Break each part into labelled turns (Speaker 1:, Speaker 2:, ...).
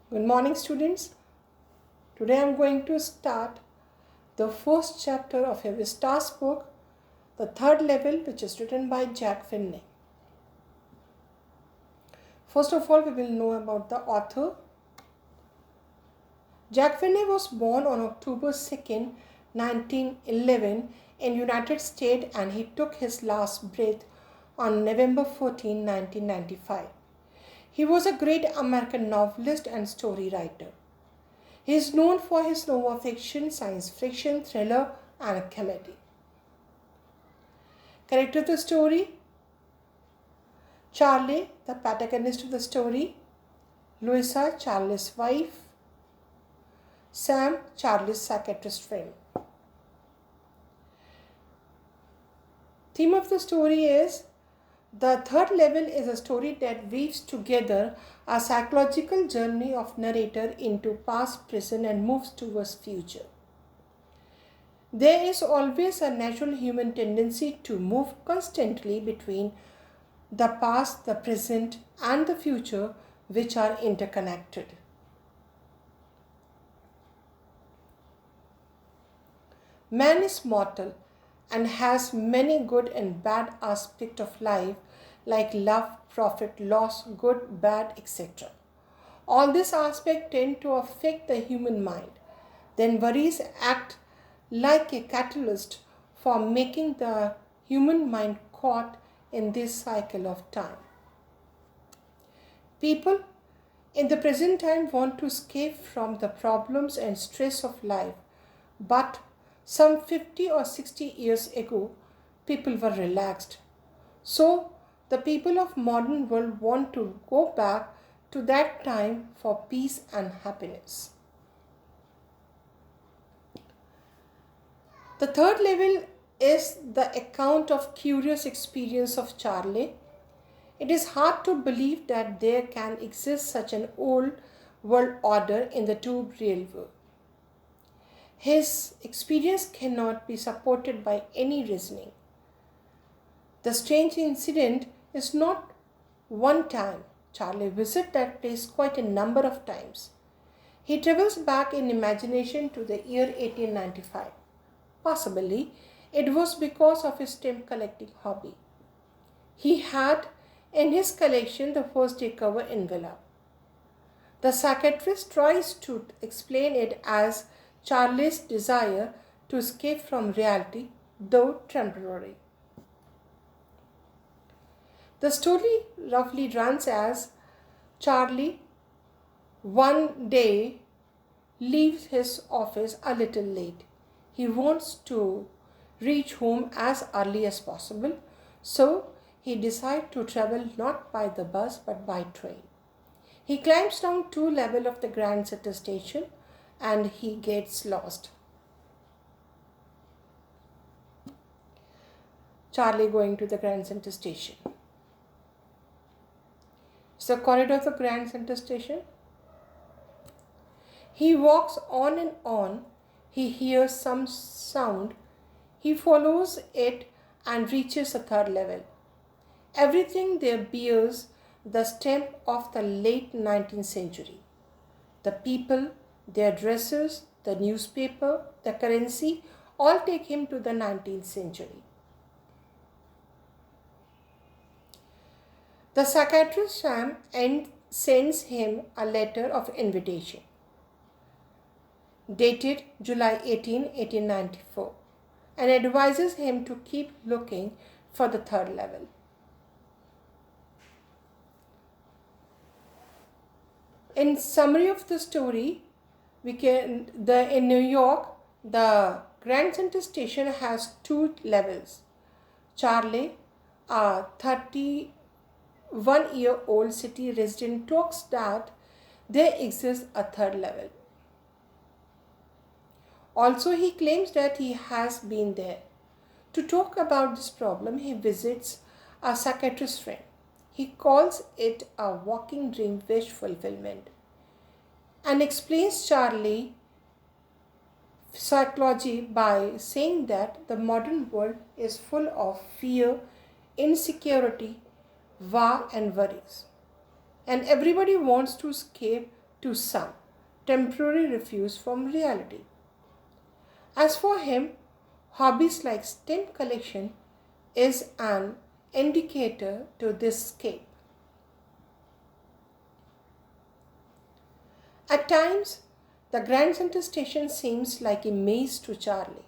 Speaker 1: Good morning, students. Today I am going to start the first chapter of a Vistas book, the third level, which is written by Jack Finney. First of all, we will know about the author. Jack Finney was born on October 2nd, 1911 in United States, and he took his last breath on November 14, 1995. He was a great American novelist and story writer. He is known for his novel fiction, science fiction, thriller, and comedy. Character of the story: Charlie, the protagonist of the story; Louisa, Charlie's wife; Sam, Charlie's psychiatrist friend. Theme of the story is the third level is a story that weaves together a psychological journey of narrator into past, present, and moves towards future. There is always a natural human tendency to move constantly between the past, the present, and the future, which are interconnected. Man is mortal and has many good and bad aspects of life like love, profit, loss, good, bad, etc. All these aspects tend to affect the human mind. Then worries act like a catalyst for making the human mind caught in this cycle of time. People in the present time want to escape from the problems and stress of life, but some 50 or 60 years ago, people were relaxed. So, the people of modern world want to go back to that time for peace and happiness. The third level is the account of curious experience of Charlie. It is hard to believe that there can exist such an old world order in the two real world. His experience cannot be supported by any reasoning. The strange incident is not one time. Charlie visits that place quite a number of times. He travels back in imagination to the year 1895. Possibly, it was because of his stamp collecting hobby. He had in his collection the first day cover envelope. The psychiatrist tries to explain it as Charlie's desire to escape from reality, though temporary. The story roughly runs as Charlie one day leaves his office a little late. He wants to reach home as early as possible, so he decides to travel not by the bus but by train. He climbs down 2 levels of the Grand Central Station and he gets lost. Charlie going to the Grand Central Station. It's the corridor of the Grand Central Station. He walks on and on. He hears some sound. He follows it and reaches the 3rd level. Everything there bears the stamp of the late 19th century. The people, their dresses, the newspaper, the currency, all take him to the 19th century. The psychiatrist Sam sends him a letter of invitation, dated July 18, 1894, and advises him to keep looking for the 3rd level. In summary of the story, in New York, the Grand Central Station has 2 levels. Charlie, a 31-year-old city resident, talks that there exists a 3rd level. Also, he claims that he has been there. To talk about this problem, he visits a psychiatrist friend. He calls it a walking dream wish fulfillment and explains Charlie psychology by saying that the modern world is full of fear, insecurity, war, and worries, and everybody wants to escape to some, temporary refuge from reality. As for him, hobbies like stamp collection is an indicator to this escape. At times, the Grand Central Station seems like a maze to Charlie.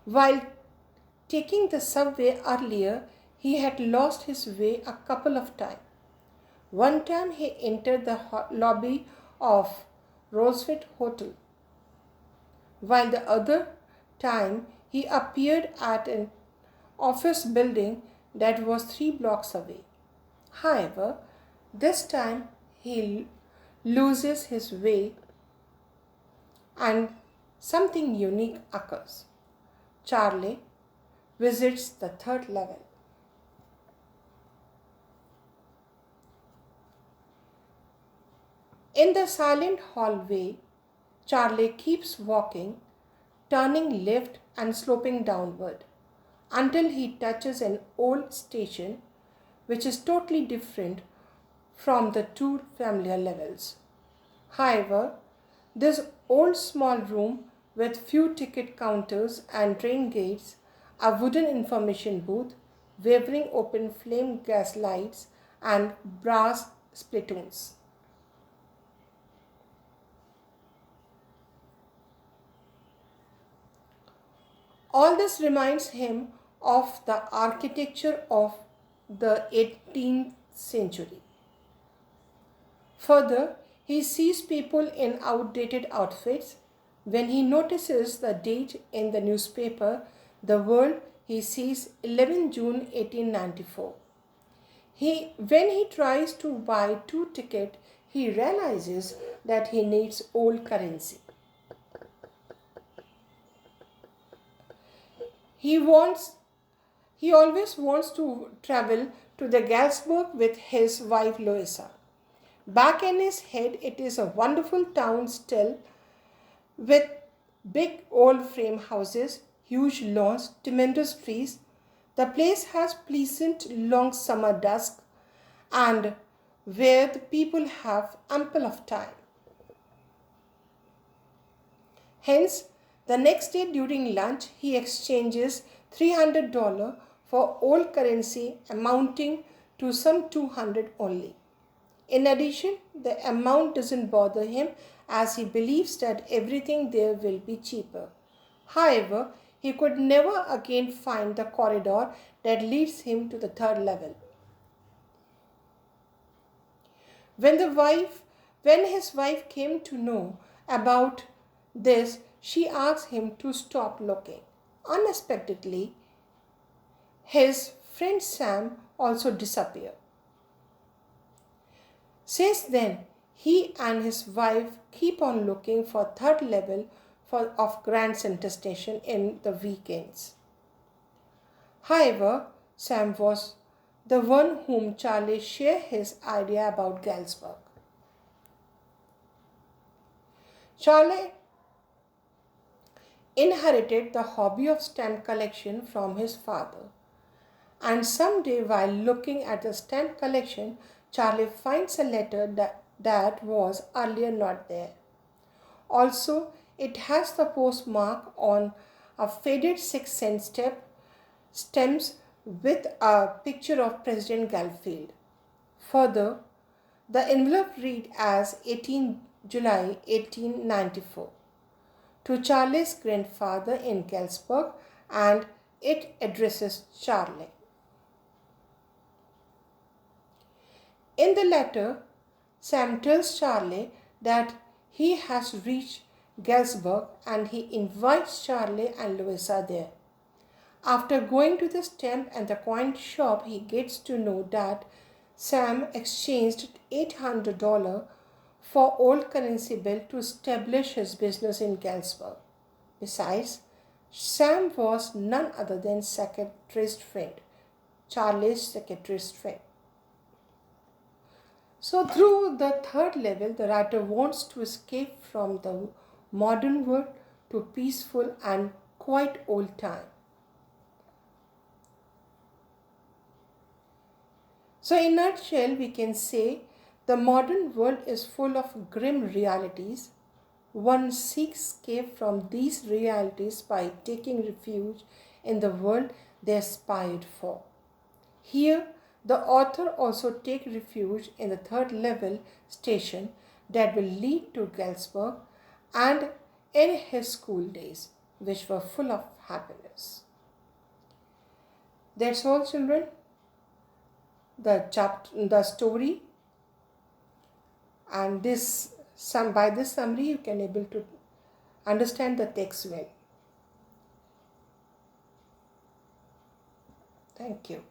Speaker 1: While taking the subway earlier, he had lost his way a couple of times. One time he entered the lobby of Roosevelt Hotel, while the other time he appeared at an office building that was 3 blocks away. However, this time he loses his way and something unique occurs. Charlie visits the third level. In the silent hallway, Charlie keeps walking, turning left and sloping downward until he touches an old station which is totally different from the two familiar levels. However, this old small room with few ticket counters and train gates, a wooden information booth, wavering open flame gas lights, and brass spittoons. All this reminds him of the architecture of the 18th century. Further, he sees people in outdated outfits. When he notices the date in the newspaper, The World, he sees 11 June 1894. When he tries to buy 2 tickets, he realizes that he needs old currency. He always wants to travel to the Galsburg with his wife Louisa. Back in his head, it is a wonderful town still, with big old frame houses, huge lawns, tremendous trees. The place has pleasant long summer dusk and where the people have ample of time. Hence, the next day during lunch, he exchanges $300 for old currency amounting to some 200 only. In addition, the amount doesn't bother him as he believes that everything there will be cheaper. However, he could never again find the corridor that leads him to the third level. When his wife came to know about this, she asked him to stop looking. Unexpectedly, his friend Sam also disappeared. Since then, he and his wife keep on looking for third level of Grand Central Station in the weekends. However, Sam was the one whom Charlie shared his idea about Galsburg. Charlie inherited the hobby of stamp collection from his father, and someday while looking at the stamp collection, Charlie finds a letter that was earlier not there. Also, it has the postmark on a faded 6-cent stamps with a picture of President Garfield. Further, the envelope read as 18 July 1894 to Charlie's grandfather in Galsburg, and it addresses Charlie. In the letter, Sam tells Charlie that he has reached Galsburg and he invites Charlie and Louisa there. After going to the stamp and the coin shop, he gets to know that Sam exchanged $800 for old currency bill to establish his business in Galsburg. Besides, Sam was none other than secretarist friend, Charlie's secretarist friend. So through the third level, the writer wants to escape from the modern world to peaceful and quiet old time. So in a nutshell, we can say The modern world is full of grim realities. One seeks escape from these realities by taking refuge in the world they aspired for. Here, the author also takes refuge in the third level station that will lead to Galsburg and in his school days, which were full of happiness. That's all, children. The story, and by this summary you can able to understand the text well. Thank you.